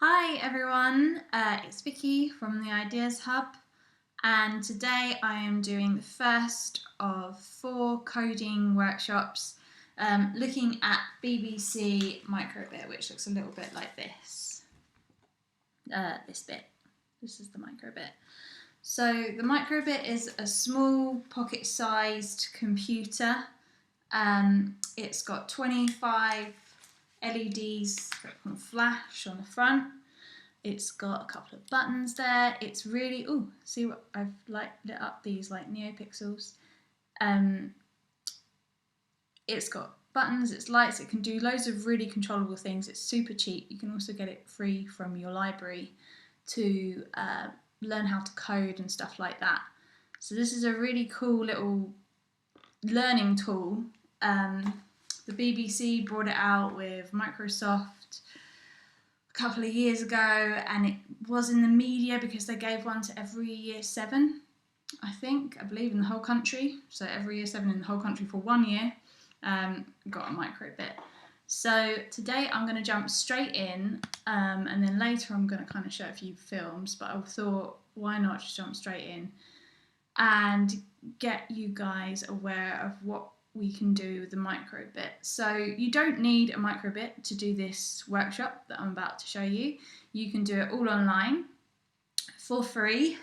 Hi everyone, it's Vicky from the Ideas Hub, and today I am doing the first of 4 coding workshops looking at BBC Microbic, which looks a little bit like this. This bit. This is the Microbic. So the Microbic is a small pocket-sized computer. It's got 25 LEDs that can flash on the front. It's got a couple of buttons there. It's really, see what I've lit up these like NeoPixels. It's got buttons, it's lights, it can do loads of really controllable things. It's super cheap. You can also get it free from your library to learn how to code and stuff like that. So this is a really cool little learning tool. The BBC brought it out with Microsoft a couple of years ago, and it was in the media because they gave one to every year 7, I believe in the whole country. So every year 7 in the whole country for 1 year got a Microbic. So today I'm going to jump straight in, and then later I'm going to kind of show a few films, but I thought why not just jump straight in and get you guys aware of what we can do with the Microbic. So you don't need a Microbic to do this workshop that I'm about to show you. You can do it all online for free.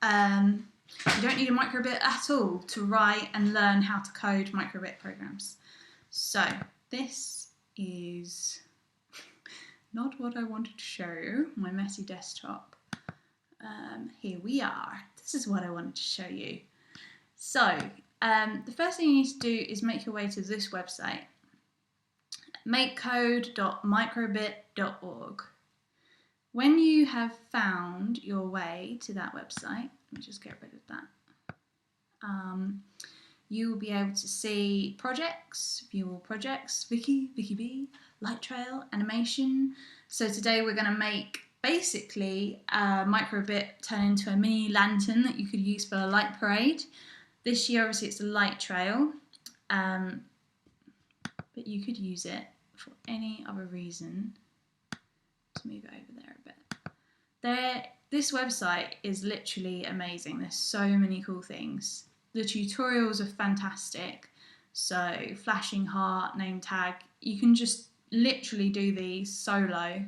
You don't need a Microbic at all to write and learn how to code Microbic programs. So this is not what I wanted to show you, my messy desktop. Here we are. This is what I wanted to show you. So the first thing you need to do is make your way to this website, makecode.microbic.org. When you have found your way to that website, let me just get rid of that, you will be able to see projects, view all projects, Vicky B, light trail, animation. So today we're going to make basically a Microbic turn into a mini lantern that you could use for a light parade. This year, obviously, it's a light trail, but you could use it for any other reason. Let's move it over there a bit. This website is literally amazing. There's so many cool things. The tutorials are fantastic. So, flashing heart, name tag, you can just literally do these solo.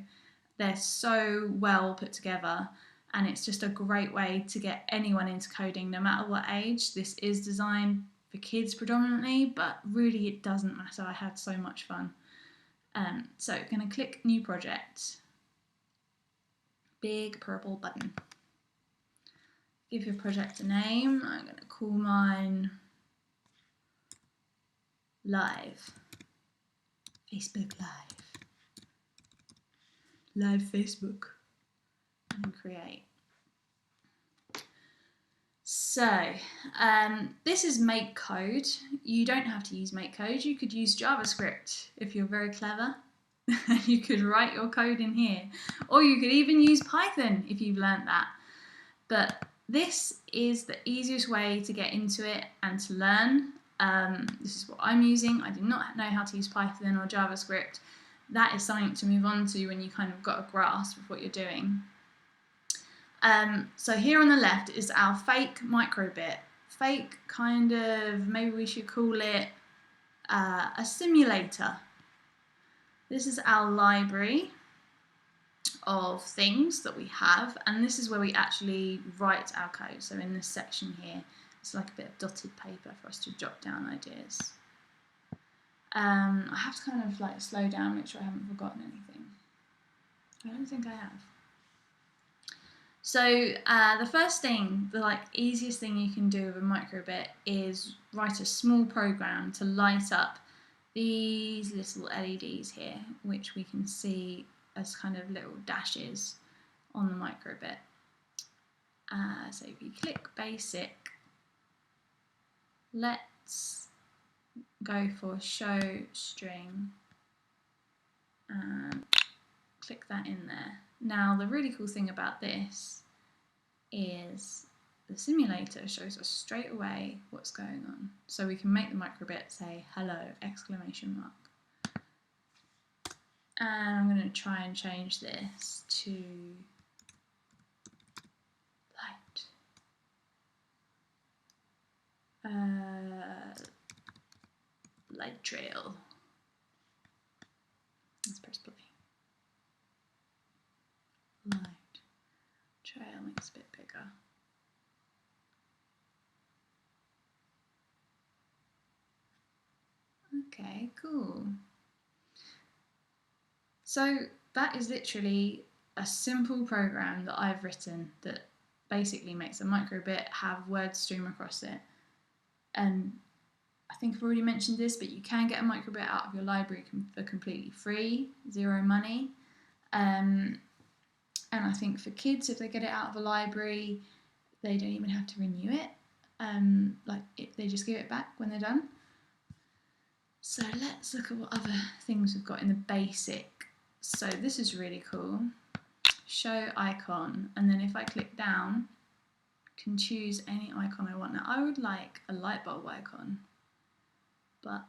They're so well put together. And it's just a great way to get anyone into coding, no matter what age. This is designed for kids predominantly, but really it doesn't matter. I had so much fun. So I'm going to click New Project. Big purple button. Give your project a name. I'm going to call mine Live. Facebook Live. Live Facebook. And create. So this is MakeCode. You don't have to use MakeCode. You could use JavaScript if you're very clever. You could write your code in here, or you could even use Python if you've learnt that. But this is the easiest way to get into it and to learn. This is what I'm using. I do not know how to use Python or JavaScript. That is something to move on to when you kind of got a grasp of what you're doing. So here on the left is our fake Microbic. Fake, kind of, maybe we should call it a simulator. This is our library of things that we have, and this is where we actually write our code. So in this section here, it's like a bit of dotted paper for us to jot down ideas. I have to kind of like slow down, make sure I haven't forgotten anything. I don't think I have. So the first thing, the easiest thing you can do with a Microbic is write a small program to light up these little LEDs here, which we can see as kind of little dashes on the Microbic. So if you click Basic, let's go for Show String and click that in there. Now the really cool thing about this is the simulator shows us straight away what's going on. So we can make the Microbic say hello, exclamation mark. And I'm going to try and change this to light. Light trail. Let's press play. Light trail makes it a bit bigger. Okay, cool. So that is literally a simple program that I've written that basically makes a microbit have words stream across it. And I think I've already mentioned this, but you can get a microbit out of your library for completely free, zero money. And I think for kids, if they get it out of a library, they don't even have to renew it. They just give it back when they're done. So let's look at what other things we've got in the basic. So this is really cool. Show icon, and then if I click down, I can choose any icon I want. Now I would like a light bulb icon, but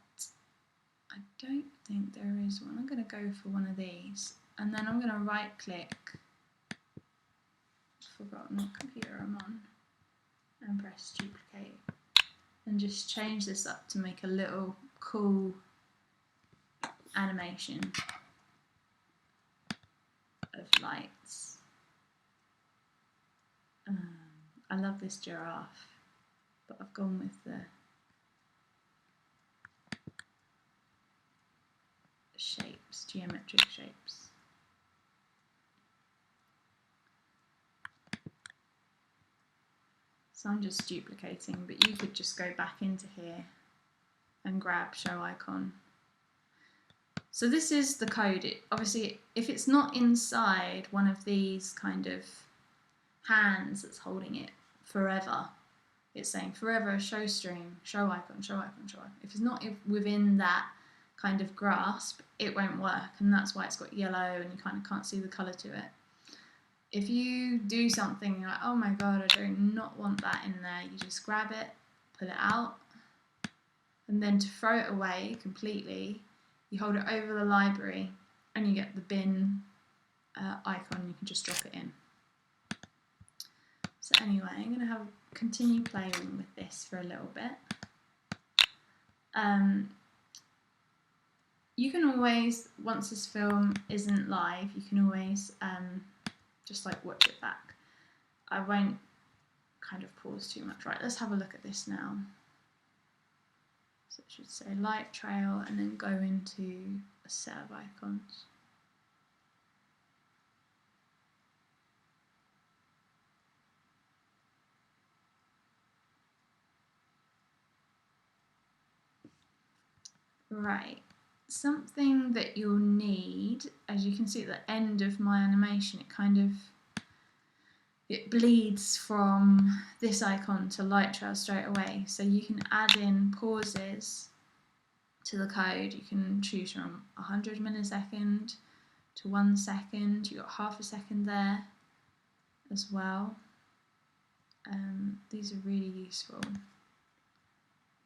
I don't think there is one. I'm going to go for one of these, and then I'm going to right click, forgotten what computer I'm on, and press duplicate, and just change this up to make a little cool animation of lights. I love this giraffe, but I've gone with the shapes, geometric shapes. So I'm just duplicating, but you could just go back into here and grab show icon. So this is the code. Obviously, if it's not inside one of these kind of hands that's holding it forever, it's saying forever show stream, show icon, show icon, show icon. If it's not within that kind of grasp, it won't work, and that's why it's got yellow and you kind of can't see the colour to it. If you do something like, oh my god, I do not want that in there, you just grab it, pull it out, and then to throw it away completely, you hold it over the library and you get the bin icon, you can just drop it in. So anyway, I'm going to continue playing with this for a little bit. You can always, once this film isn't live, you can always just like watch it back. I won't kind of pause too much. Right, let's have a look at this now. So it should say light trail and then go into a set of icons. Right, something that you'll need, as you can see at the end of my animation, it bleeds from this icon to light trail straight away. So you can add in pauses to the code. You can choose from 100 millisecond to 1 second. You've got half a second there as well. These are really useful.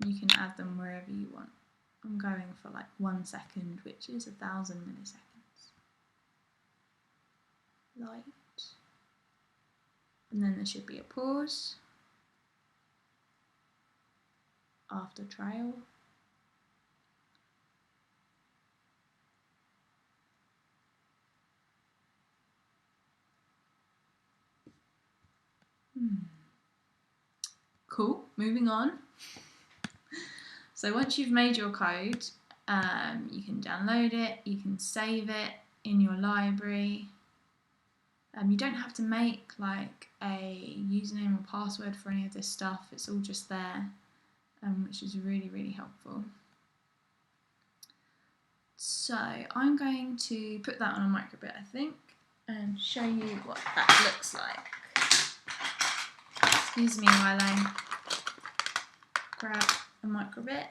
You can add them wherever you want. I'm going for like 1 second, which is 1000 milliseconds. Light. And then there should be a pause after trail. Cool, moving on. So once you've made your code, you can download it, you can save it in your library. You don't have to make like a username or password for any of this stuff, it's all just there, which is really, really helpful. So I'm going to put that on a microbit, I think, and show you what that looks like. Excuse me while I grab a microbit,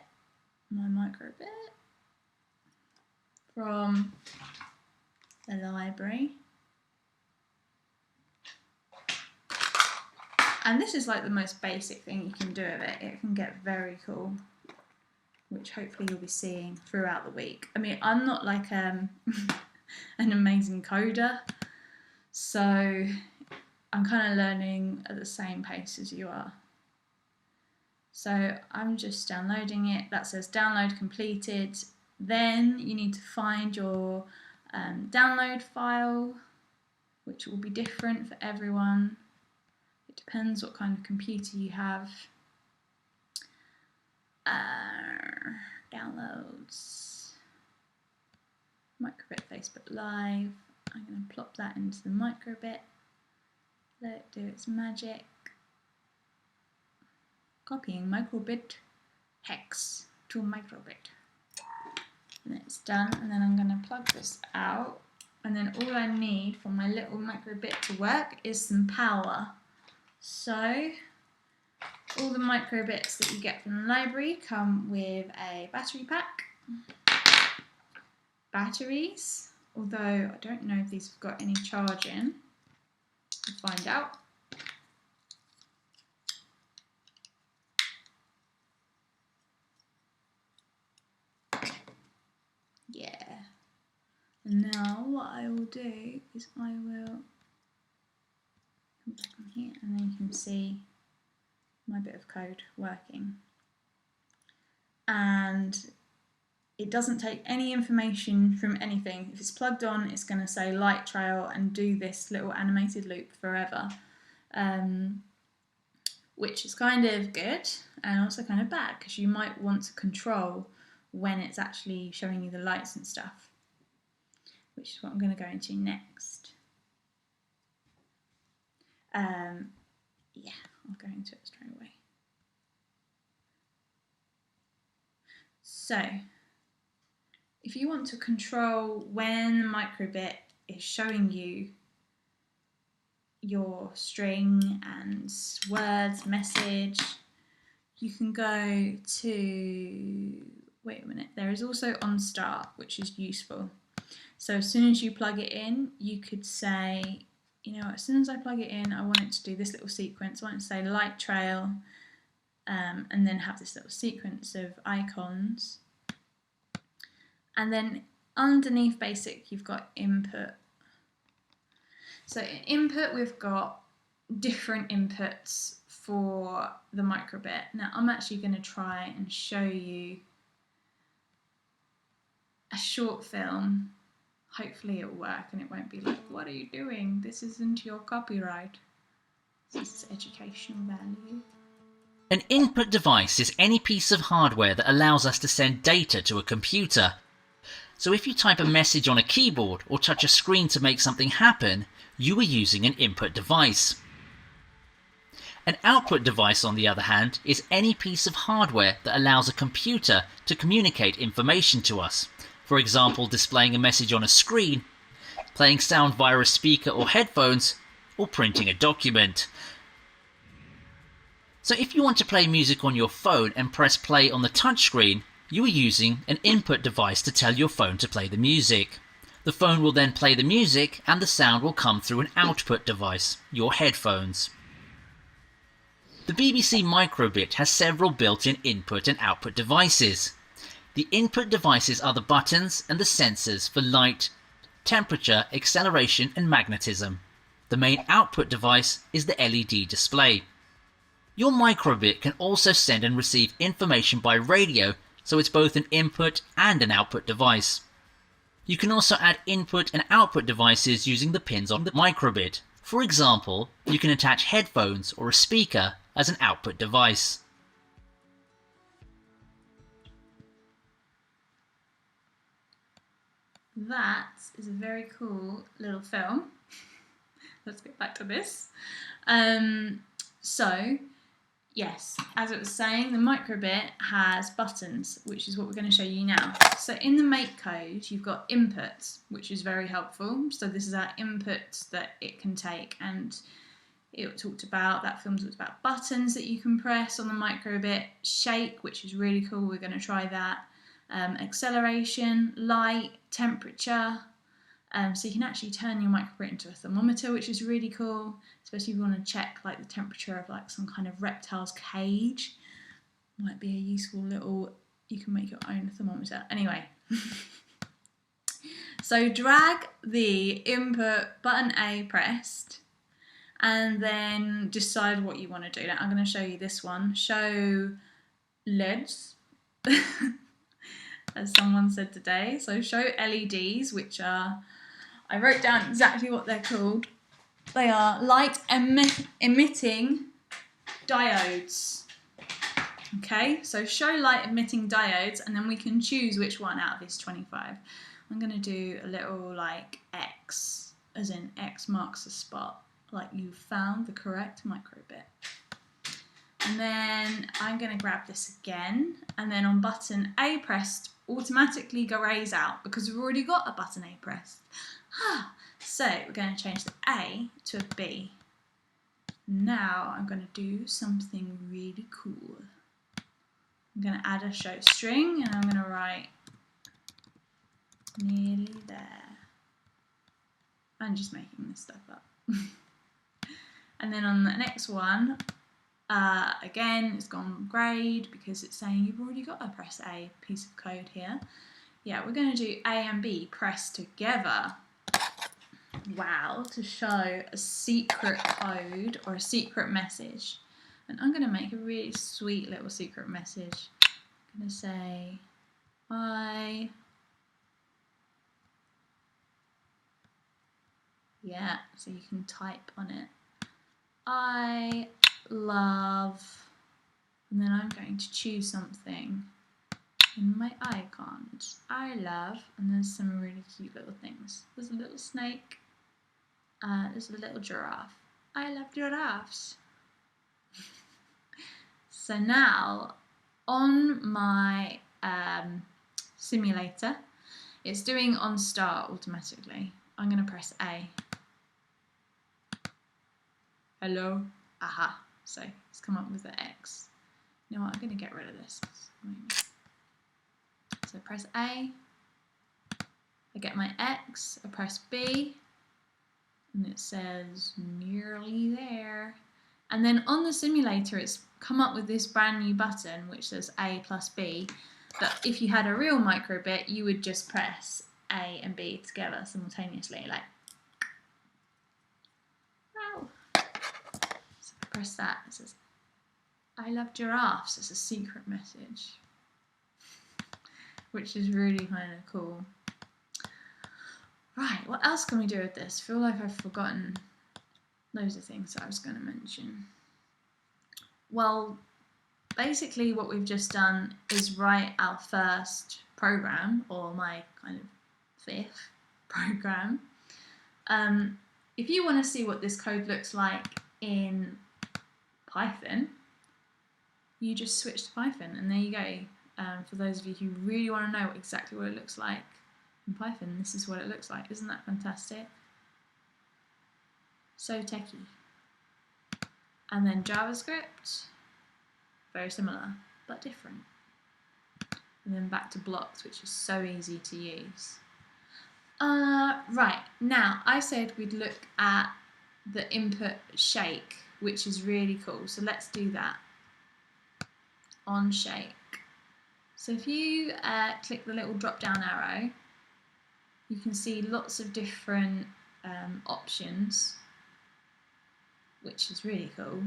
my microbit from the library. And this is like the most basic thing you can do with it. It can get very cool, which hopefully you'll be seeing throughout the week. I mean, I'm not like an amazing coder. So I'm kind of learning at the same pace as you are. So I'm just downloading it. That says download completed. Then you need to find your download file, which will be different for everyone. It depends what kind of computer you have. Downloads. Microbic Facebook Live. I'm going to plop that into the Microbic. Let it do its magic. Copying Microbic hex to Microbic. And it's done, and then I'm going to plug this out, and then all I need for my little Microbic to work is some power. So all the Microbits that you get from the library come with a battery pack. Batteries, although I don't know if these have got any charge in. We'll find out. Yeah. And now what I will do is I will come back on here, and then you can see my bit of code working. And it doesn't take any information from anything. If it's plugged on, it's going to say light trail and do this little animated loop forever, which is kind of good and also kind of bad, because you might want to control when it's actually showing you the lights and stuff, which is what I'm going to go into next. Yeah, I'll go into it straight away. So, if you want to control when the Microbit is showing you your string and words, message, you can go to, wait a minute, there is also on start, which is useful. So as soon as you plug it in, you could say, you know, as soon as I plug it in, I want it to do this little sequence. I want it to say light trail, and then have this little sequence of icons. And then underneath basic, you've got input. So in input, we've got different inputs for the Microbit. Now I'm actually going to try and show you a short film. Hopefully it'll work and it won't be like, what are you doing? This isn't your copyright. This is educational value. An input device is any piece of hardware that allows us to send data to a computer. So if you type a message on a keyboard or touch a screen to make something happen, you are using an input device. An output device, on the other hand, is any piece of hardware that allows a computer to communicate information to us. For example, displaying a message on a screen, playing sound via a speaker or headphones, or printing a document. So if you want to play music on your phone and press play on the touchscreen, you are using an input device to tell your phone to play the music. The phone will then play the music and the sound will come through an output device, your headphones. The BBC Microbit has several built-in input and output devices. The input devices are the buttons and the sensors for light, temperature, acceleration and magnetism. The main output device is the LED display. Your Microbit can also send and receive information by radio, so it's both an input and an output device. You can also add input and output devices using the pins on the Microbit. For example, you can attach headphones or a speaker as an output device. That is a very cool little film. Let's get back to this. So, yes, as it was saying, the Microbit has buttons, which is what we're going to show you now. So in the make code, you've got inputs, which is very helpful. So this is our inputs that it can take, and it talked about, that film talked about buttons that you can press on the Microbit, shake, which is really cool, we're going to try that, acceleration, light, temperature, so you can actually turn your Microbit into a thermometer, which is really cool, especially if you want to check like the temperature of like some kind of reptile's cage. Might be a useful little, you can make your own thermometer. Anyway, So drag the input button A pressed and then decide what you want to do. Now I'm going to show you this one. Show LEDs, as someone said today. So show LEDs, which are, I wrote down exactly what they're called. They are light emitting diodes. Okay, so show light emitting diodes, and then we can choose which one out of these 25. I'm going to do a little like X, as in X marks the spot, like you found the correct microbit. And then I'm going to grab this again, and then on button A pressed, automatically grays out because we've already got a button A pressed. So we're going to change the A to a B. Now I'm going to do something really cool. I'm going to add a show string, and I'm going to write nearly there. I'm just making this stuff up. And then on the next one, again, it's gone grayed because it's saying you've already got a press A piece of code here. Yeah, we're going to do A and B pressed together. Wow, to show a secret code or a secret message. And I'm going to make a really sweet little secret message. I'm going to say, yeah, so you can type on it. I love, and then I'm going to choose something in my icons. I love, and there's some really cute little things. There's a little snake. There's a little giraffe. I love giraffes. So now, on my simulator, it's doing on start automatically. I'm going to press A. Hello. Aha. So it's come up with the X. You know what? I'm going to get rid of this. So press A. I get my X. I press B. And it says nearly there. And then on the simulator, it's come up with this brand new button which says A plus B. But if you had a real microbit, you would just press A and B together simultaneously, like, wow. So if I press that, it says, I love giraffes. It's a secret message, which is really kind of cool. Right, what else can we do with this? I feel like I've forgotten loads of things that I was going to mention. Well, basically what we've just done is write our first program, or my kind of fifth program. If you want to see what this code looks like in Python, you just switch to Python, and there you go. For those of you who really want to know exactly what it looks like in Python, this is what it looks like. Isn't that fantastic? So techie. And then JavaScript, very similar, but different. And then back to blocks, which is so easy to use. Right, now I said we'd look at the input shake, which is really cool. So let's do that on shake. So if you click the little drop down arrow, you can see lots of different options, which is really cool.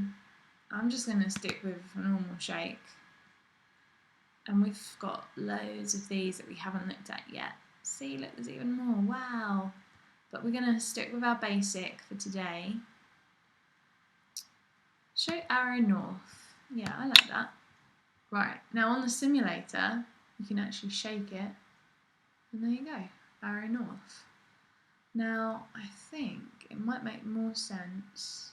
I'm just going to stick with a normal shake. And we've got loads of these that we haven't looked at yet. See, look, there's even more. Wow. But we're going to stick with our basic for today. Show arrow north. Yeah, I like that. Right, now on the simulator, you can actually shake it. And there you go, arrow north. Now, I think it might make more sense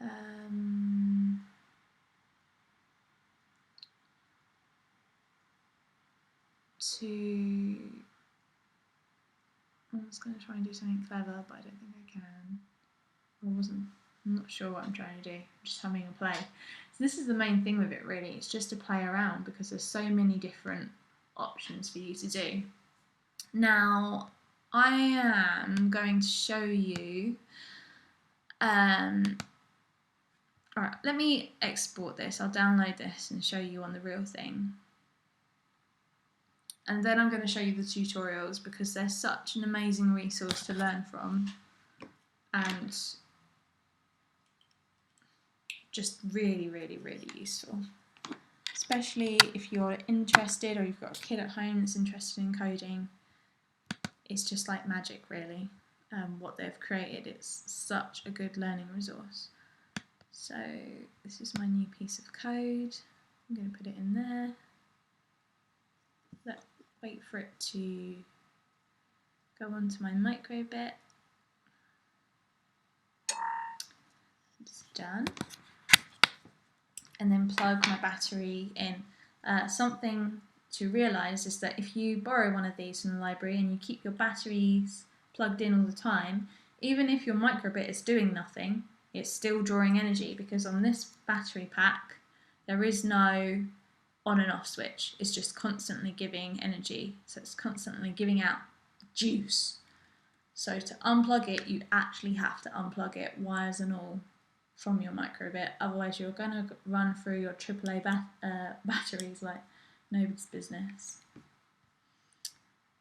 I was going to try and do something clever, but I don't think I can. I'm not sure what I'm trying to do. I'm just having a play. So this is the main thing with it, really. It's just to play around because there's so many different options for you to do. Now, I am going to show you. Alright, let me export this. I'll download this and show you on the real thing. and then I'm going to show you the tutorials because they're such an amazing resource to learn from, and just really, really, really useful. Especially if you're interested or you've got a kid at home that's interested in coding. It's just like magic, really, what they've created. It's such a good learning resource. So this is my new piece of code. I'm going to put it in there. Wait for it to go onto my Microbic. It's done. And then plug my battery in. Something to realise is that if you borrow one of these from the library and you keep your batteries plugged in all the time, even if your Microbit is doing nothing, it's still drawing energy, because on this battery pack there is no on and off switch. It's just constantly giving energy, so it's constantly giving out juice. So to unplug it, you actually have to unplug it, wires and all, from your Microbit, otherwise you're going to run through your AAA batteries like nobody's business.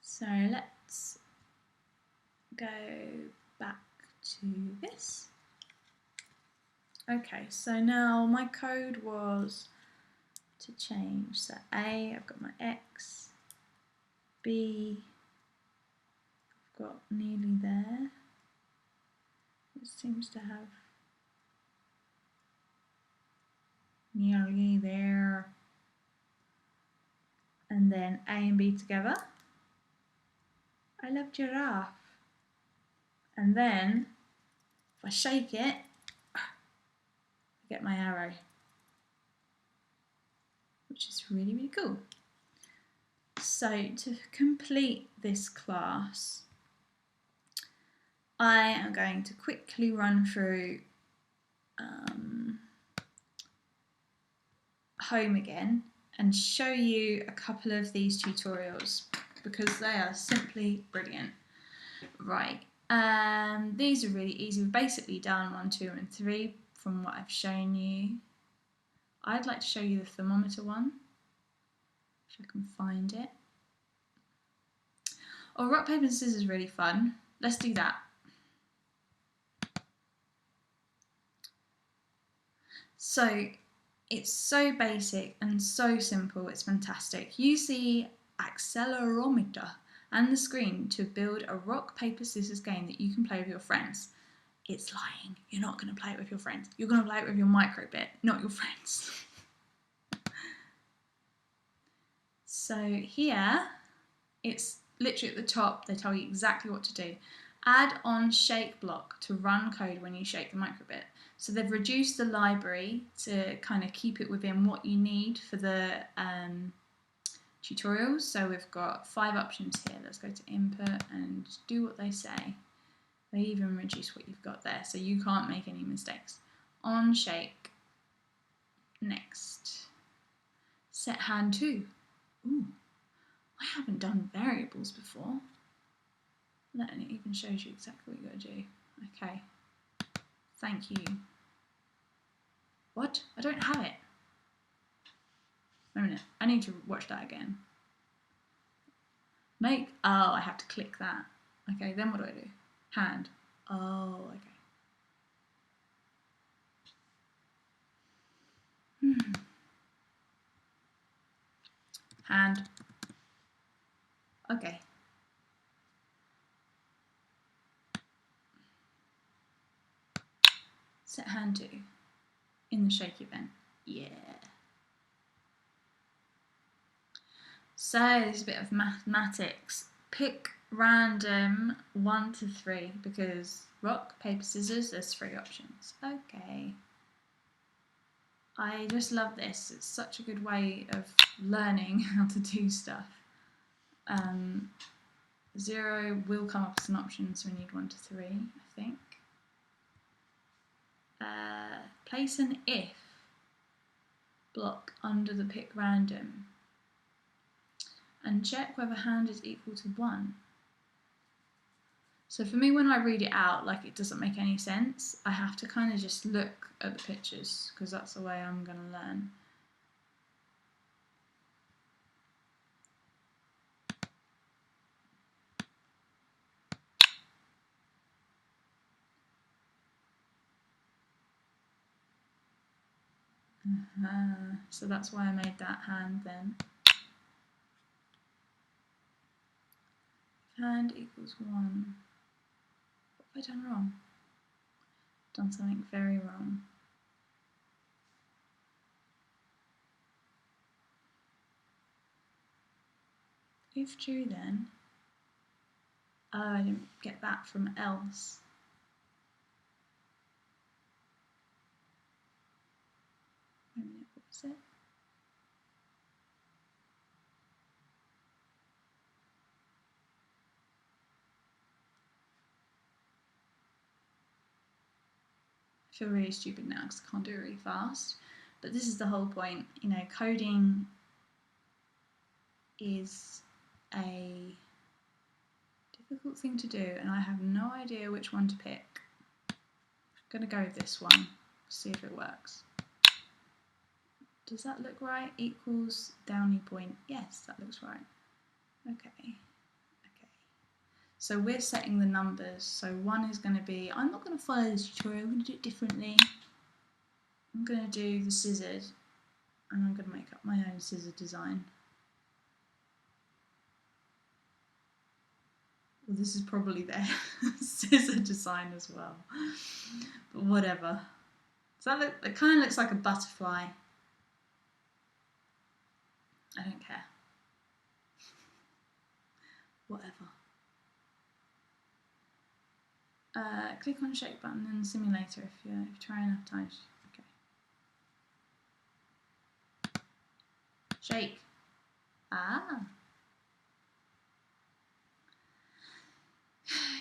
So let's go back to this. Okay, so now my code was to change. So A, I've got my X, B, I've got nearly there. It seems to have nearly there. And then A and B together. I love giraffe. And then if I shake it, I get my arrow, which is really, really cool. So to complete this class, I am going to quickly run through home again and show you a couple of these tutorials because they are simply brilliant. Right, these are really easy. We've basically done 1, 2 and 3 from what I've shown you. I'd like to show you the thermometer one, if I can find it. Oh, rock, paper and scissors is really fun. Let's do that. So it's so basic and so simple, it's fantastic. Use the accelerometer and the screen to build a rock, paper, scissors game that you can play with your friends. It's lying. You're not going to play it with your friends. You're going to play it with your Microbit, not your friends. So here, it's literally at the top, they tell you exactly what to do. Add on shake block to run code when you shake the Microbit. So they've reduced the library to kind of keep it within what you need for the tutorials. So we've got 5 options here. Let's go to input and do what they say. They even reduce what you've got there, so you can't make any mistakes. On shake. Next. Set hand 2. Ooh, I haven't done variables before. That even shows you exactly what you got to do. Okay. Thank you. What? I don't have it. Wait a minute. I need to watch that again. Make. Oh, I have to click that. Okay, then what do I do? Hand. Oh, okay. Hand. Okay. Set hand 2 in the shake event. Yeah. So there's a bit of mathematics. Pick random 1 to 3 because rock, paper, scissors, there's 3 options. Okay. I just love this. It's such a good way of learning how to do stuff. 0 will come up as an option, so we need 1 to 3, I think. Place an if block under the pick random and check whether hand is equal to 1. So for me, when I read it out, like it doesn't make any sense. I have to kind of just look at the pictures because that's the way I'm going to learn. So that's why I made that hand then. Hand equals 1. What have I done wrong? Done something very wrong. If true then, oh, I didn't get that from else. Wait a minute, what was it? I feel really stupid now because I can't do it really fast. But this is the whole point, you know, coding is a difficult thing to do and I have no idea which one to pick. I'm going to go with this one, see if it works. Does that look right? Equals Downey point. Yes, that looks right. Okay. So we're setting the numbers. So 1 is going to be, I'm not going to follow this tutorial, I'm going to do it differently. I'm going to do the scissored and I'm going to make up my own scissor design. Well, this is probably their scissor design as well, but whatever. Does that look, it kind of looks like a butterfly. I don't care. Whatever. Click on the shake button in the simulator if you try enough times. Okay. Shake. Ah.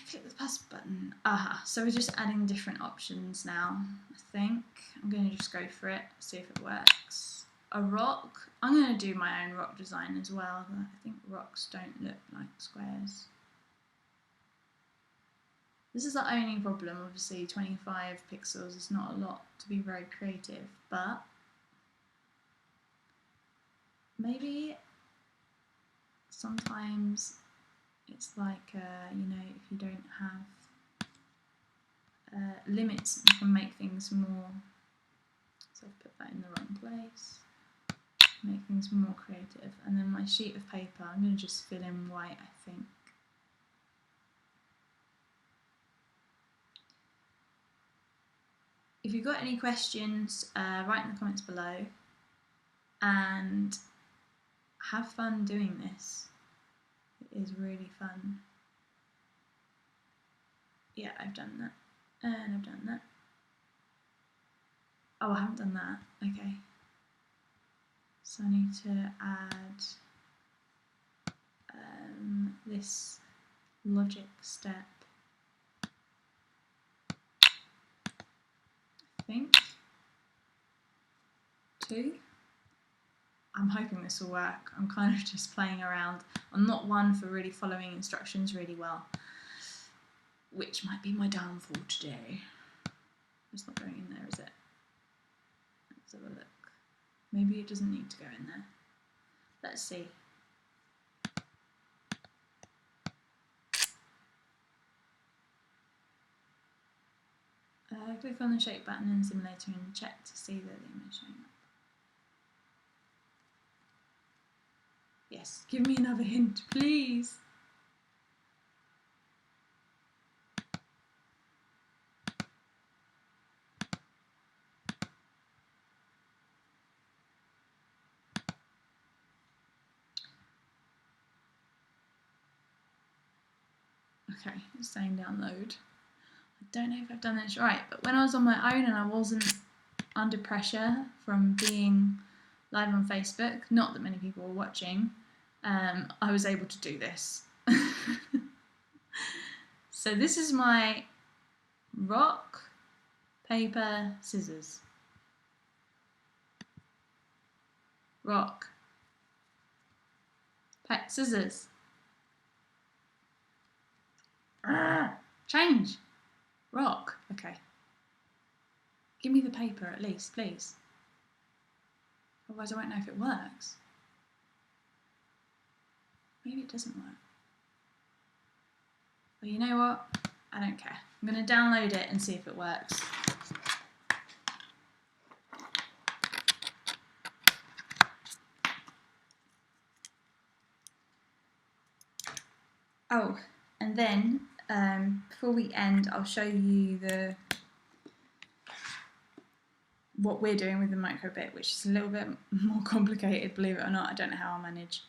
Click the plus button. Aha. So we're just adding different options now, I think. I'm going to just go for it, see if it works. A rock. I'm going to do my own rock design as well. I think rocks don't look like squares. This is the only problem, obviously 25 pixels is not a lot to be very creative, but maybe sometimes it's like, you know, if you don't have limits, you can make things more, so I've put that in the wrong place, make things more creative. And then my sheet of paper, I'm going to just fill in white, I think. If you've got any questions, write in the comments below and have fun doing this. It is really fun. Yeah, I've done that. And I've done that. Oh, I haven't done that. Okay. So I need to add this logic step. I think 2. I'm hoping this will work. I'm kind of just playing around. I'm not one for really following instructions really well, which might be my downfall today. It's not going in there, is it? Let's have a look. Maybe it doesn't need to go in there. Let's see. Click on the shake button in the simulator and check to see that the image is showing up. Yes, give me another hint, please. Okay, it's saying download. I don't know if I've done this right, but when I was on my own and I wasn't under pressure from being live on Facebook, not that many people were watching, I was able to do this. So this is my rock, paper, scissors. Rock, scissors. Change. Rock. Okay. Give me the paper at least, please. Otherwise I won't know if it works. Maybe it doesn't work. Well, you know what? I don't care. I'm going to download it and see if it works. Oh, and then before we end, I'll show you what we're doing with the Microbic, which is a little bit more complicated, believe it or not. I don't know how I'll manage.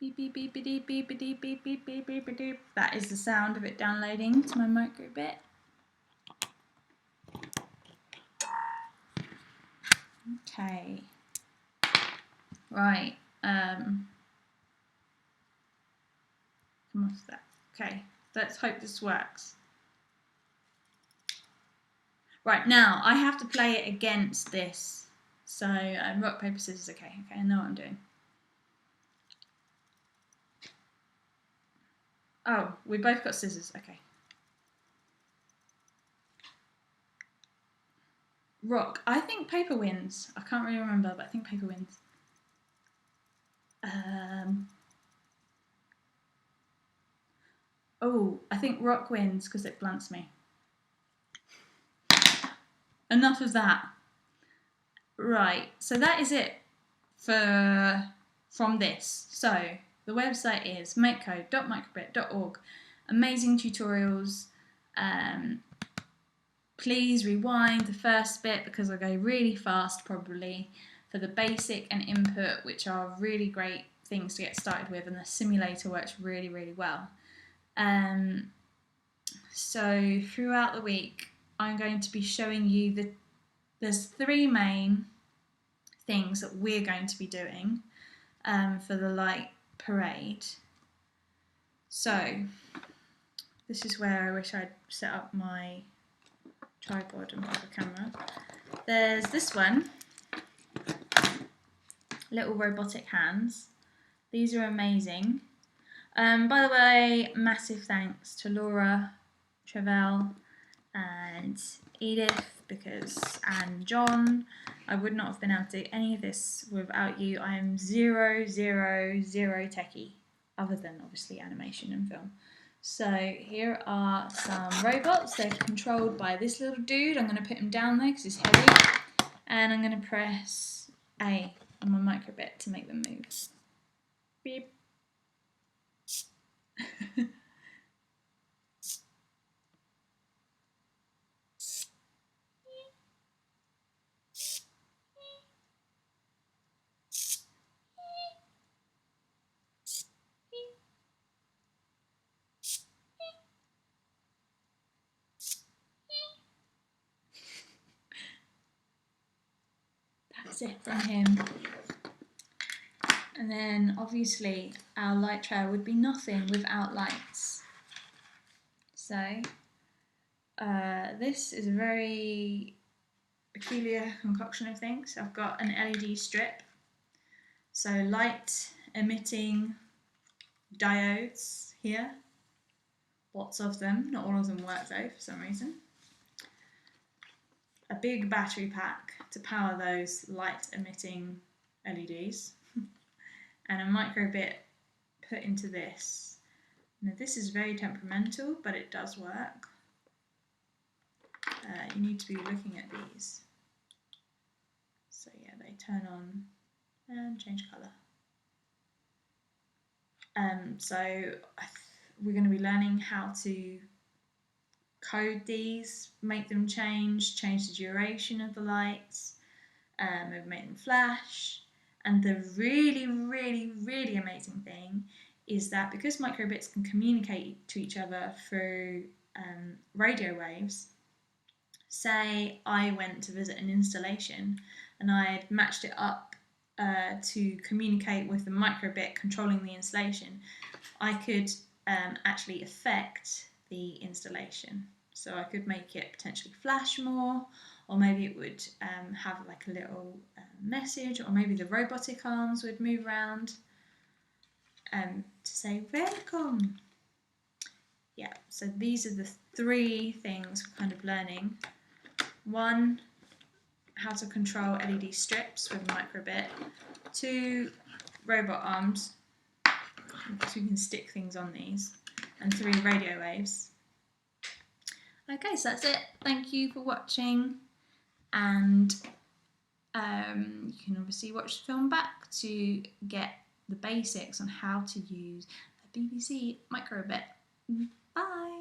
Beep beep beep beep beep beep beep beep beep beep beep beep. That is the sound of it downloading to my Microbic. Okay. Right. Come off that. Okay. Let's hope this works. Right, now I have to play it against this. So rock, paper, scissors. Okay, I know what I'm doing. Oh, we both got scissors. Okay. Rock. I think paper wins. I can't really remember, but I think paper wins. Oh, I think rock wins because it blunts me. Enough of that. Right, so that is it from this. So the website is makecode.microbic.org. Amazing tutorials. Please rewind the first bit because I go really fast probably for the basic and input, which are really great things to get started with, and the simulator works really, really well. So throughout the week, I'm going to be showing you there's 3 main things that we're going to be doing for the light parade. So this is where I wish I'd set up my tripod and put the camera. There's this one, little robotic hands. These are amazing. By the way, massive thanks to Laura, Trevelle and Edith and John. I would not have been able to do any of this without you. I am zero techie, other than obviously animation and film. So here are some robots. They're controlled by this little dude. I'm going to put him down there because he's heavy. And I'm going to press A on my Microbic to make them move. Beep. That's it from him. And then obviously our light trail would be nothing without lights. So this is a very peculiar concoction of things. I've got an LED strip, so light emitting diodes here, lots of them, not all of them work though for some reason. A big battery pack to power those light emitting LEDs, and a Microbic put into this. Now this is very temperamental, but it does work. You need to be looking at these. So yeah, they turn on and change colour. So we're going to be learning how to code these, make them change the duration of the lights, make them flash. And the really amazing thing is that because microbits can communicate to each other through radio waves, say I went to visit an installation and I matched it up to communicate with the microbit controlling the installation, I could actually affect the installation. So I could make it potentially flash more, or maybe it would have like a little message, or maybe the robotic arms would move around to say welcome. Yeah, so these are the 3 things we're kind of learning. 1, how to control LED strips with a Microbic. 2, robot arms, so you can stick things on these. And 3, radio waves. Okay, so that's it. Thank you for watching, and You can obviously watch the film back to get the basics on how to use a BBC Microbic. Bye!